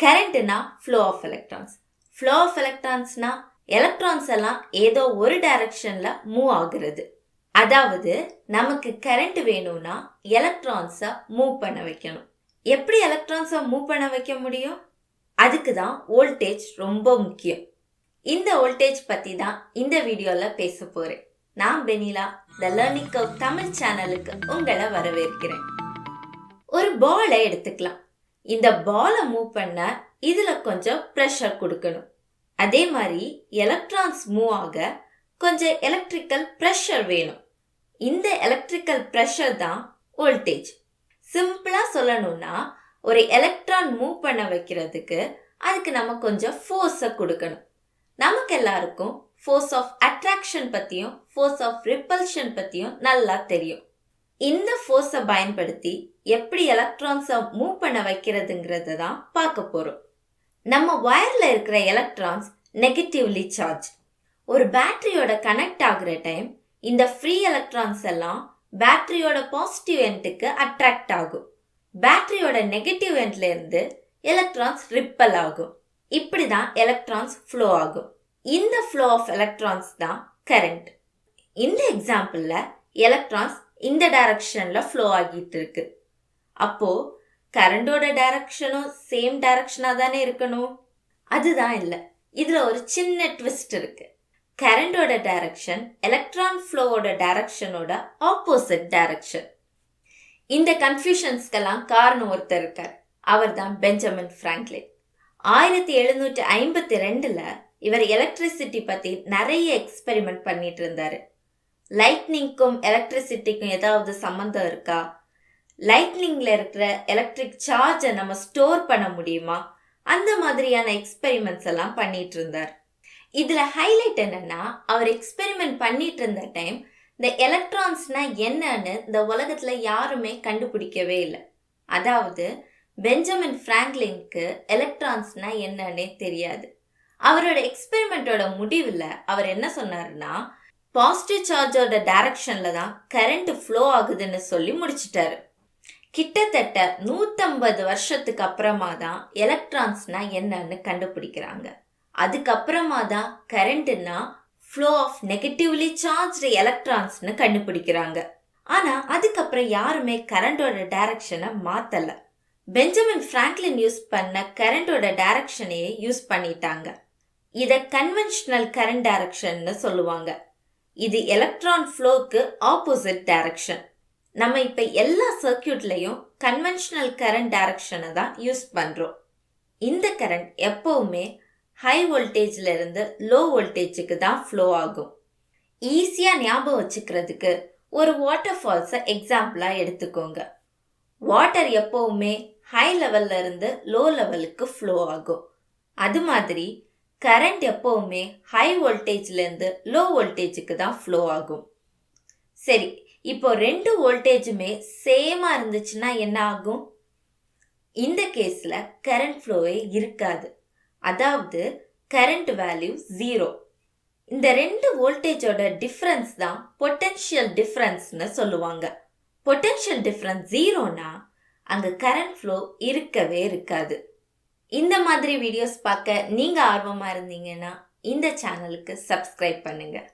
கரண்ட்னா flow of electrons. Flow of எலக்ட்ரான்ஸ்னா electrons எல்லாம் ஏதோ ஒரு டைரக்ஷன்ல மூவ் ஆகுறது. அதாவது நமக்கு கரண்ட் வேணும்னா எலக்ட்ரான்ஸை மூவ் பண்ண வைக்கணும். எப்படி எலக்ட்ரான்ஸை மூவ் பண்ண வைக்க முடியும்? அதுக்கு தான் வோல்டேஜ் ரொம்ப முக்கியம். இந்த வோல்டேஜ் பற்றி தான் இந்த வீடியோவில் பேச போகிறேன். நான் பெனிலா, த லேர்னிங் கர்வ் தமிழ் சேனலுக்கு உங்களை வரவேற்கிறேன். ஒரு பாலை எடுத்துக்கலாம். இந்த பாலை மூவ் பண்ண இதில் கொஞ்சம் ப்ரெஷர் கொடுக்கணும். அதே மாதிரி எலக்ட்ரான்ஸ் மூவ் ஆக கொஞ்சம் எலக்ட்ரிக்கல் ப்ரெஷர் வேணும். இந்த எலக்ட்ரிக்கல் ப்ரெஷர் தான் வோல்டேஜ். சிம்பிளாக சொல்லணும்னா, ஒரு எலக்ட்ரான் மூவ் பண்ண வைக்கிறதுக்கு அதுக்கு நம்ம கொஞ்சம் ஃபோர்ஸை கொடுக்கணும். நமக்கு எல்லாருக்கும் ஃபோர்ஸ் ஆஃப் அட்ராக்ஷன் பற்றியும் ஃபோர்ஸ் ஆஃப் ரிப்பல்ஷன் பற்றியும் நல்லா தெரியும். இந்த ஃபோர்ஸை பயன்படுத்தி எப்படி எலக்ட்ரான்ஸை மூவ் பண்ண வைக்கிறதுங்கிறத தான் பார்க்க போகிறோம். நம்ம வயரில் இருக்கிற எலக்ட்ரான்ஸ் நெகட்டிவ்லி சார்ஜ். ஒரு பேட்டரியோட கனெக்ட் ஆகுற டைம் இந்த ஃப்ரீ எலக்ட்ரான்ஸ் எல்லாம் பேட்டரியோட பாசிட்டிவ் எண்டுக்கு அட்ராக்ட் ஆகும். பேட்டரியோட நெகட்டிவ் எண்ட்ல இருந்து எலக்ட்ரான்ஸ் ரிப்பல் ஆகும். இப்படி தான் எலக்ட்ரான்ஸ் ஃப்ளோ ஆகும். இந்த ஃப்ளோ ஆஃப் எலக்ட்ரான்ஸ் தான் கரண்ட். இந்த எக்ஸாம்பிளில் எலக்ட்ரான்ஸ் இந்த டைரக்ஷனில் ஃப்ளோ ஆகிட்டு இருக்கு. அப்போ கரண்டோட டைரக்ஷனும் சேம் டைரக்ஷனாக தானே இருக்கணும்? அதுதான் இல்லை. இதில் ஒரு சின்ன ட்விஸ்ட் இருக்கு. கரண்டோட டைரக்ஷன் எலக்ட்ரான் ஃப்ளோவோட டைரக்ஷனோட ஆப்போசிட் டைரக்ஷன். இந்த கன்ஃபியூஷன்ஸ்க்கெல்லாம் காரணம் ஒருத்தர் இருக்கார். அவர் தான் பெஞ்சமின் ஃப்ராங்க்லின். 1752 இவர் எலக்ட்ரிசிட்டி பற்றி நிறைய எக்ஸ்பெரிமெண்ட் பண்ணிட்டு இருந்தாரு. லைட்னிங்க்கும் எலக்ட்ரிசிட்டிக்கும் ஏதாவது சம்மந்தம் இருக்கா? லைட்னிங்ல இருக்கிற எலக்ட்ரிக் சார்ஜை நம்ம ஸ்டோர் பண்ண முடியுமா? அந்த மாதிரியான எக்ஸ்பெரிமெண்ட்ஸ் எல்லாம் பண்ணிட்டு இருந்தார். இதுல ஹைலைட் என்னன்னா, அவர் எக்ஸ்பெரிமெண்ட் பண்ணிட்டு இருந்த டைம் இந்த எலக்ட்ரான்ஸ்னா என்னன்னு இந்த உலகத்துல யாருமே கண்டுபிடிக்கவே இல்லை. அதாவது பெஞ்சமின் ஃப்ராங்க்லினுக்கு எலக்ட்ரான்ஸ்னா என்னன்னே தெரியாது. அவரோட எக்ஸ்பெரிமெண்டோட முடிவில் அவர் என்ன சொன்னாருன்னா, பாசிட்டிவ் சார்ஜோட டைரக்ஷன்ல தான் கரண்ட் ஃப்ளோ ஆகுதுன்னு சொல்லி முடிச்சிட்டாரு. கிட்டத்தட்ட 150 வருஷத்துக்கு அப்புறமா தான் எலக்ட்ரான்ஸ்னா என்னன்னு கண்டுபிடிக்கிறாங்க. அதுக்கப்புறமா தான் கரண்ட்னா ஃப்ளோ ஆஃப் நெகட்டிவ்லி சார்ஜ்டு எலக்ட்ரான்ஸ்னு கண்டுபிடிக்கிறாங்க. ஆனா அதுக்கப்புறம் யாருமே கரண்டோட டைரக்ஷனை மாத்தல. பெஞ்சமின் ஃப்ராங்க்லின் யூஸ் பண்ண கரண்டோட டைரக்ஷனையே யூஸ் பண்ணிட்டாங்க. இதை கன்வென்ஷனல் கரண்ட் டைரக்ஷன்னு சொல்லுவாங்க. இது எலக்ட்ரான் ஃப்ளோக்கு ஆப்போசிட் டைரக்ஷன். நம்ம இப்போ எல்லா சர்க்கியூட்லையும் கன்வென்ஷனல் கரண்ட் டைரக்ஷனை தான் யூஸ் பண்ணுறோம். இந்த கரண்ட் எப்போவுமே ஹை வோல்டேஜில் இருந்து லோ வோல்டேஜுக்கு தான் ஃப்ளோ ஆகும். ஈஸியாக ஞாபகம் வச்சுக்கிறதுக்கு ஒரு வாட்டர் ஃபால்ஸை எக்ஸாம்பிளாக எடுத்துக்கோங்க. வாட்டர் எப்போவுமே ஹை லெவல்ல இருந்து லோ லெவலுக்கு ஃப்ளோ ஆகும். அது மாதிரி கரண்ட் எப்போவுமே ஹை வோல்டேஜ்லேருந்து லோ வோல்டேஜுக்கு தான் ஃப்ளோ ஆகும். சரி, இப்போ ரெண்டு வோல்டேஜுமே சேமாக இருந்துச்சுன்னா என்ன ஆகும்? இந்த கேஸில் கரண்ட் ஃப்ளோவே இருக்காது. அதாவது கரண்ட் வேல்யூ 0. இந்த ரெண்டு வோல்டேஜோட டிஃப்ரென்ஸ் தான் பொட்டென்ஷியல் டிஃப்ரென்ஸ்னு சொல்லுவாங்க. பொட்டென்ஷியல் டிஃப்ரென்ஸ் 0னா அங்கே கரண்ட் ஃப்ளோ இருக்கவே இருக்காது. இந்த மாதிரி வீடியோஸ் பார்க்க நீங்கள் ஆர்வமாக இருந்தீங்கன்னா இந்த சேனலுக்கு சப்ஸ்கிரைப் பண்ணுங்கள்.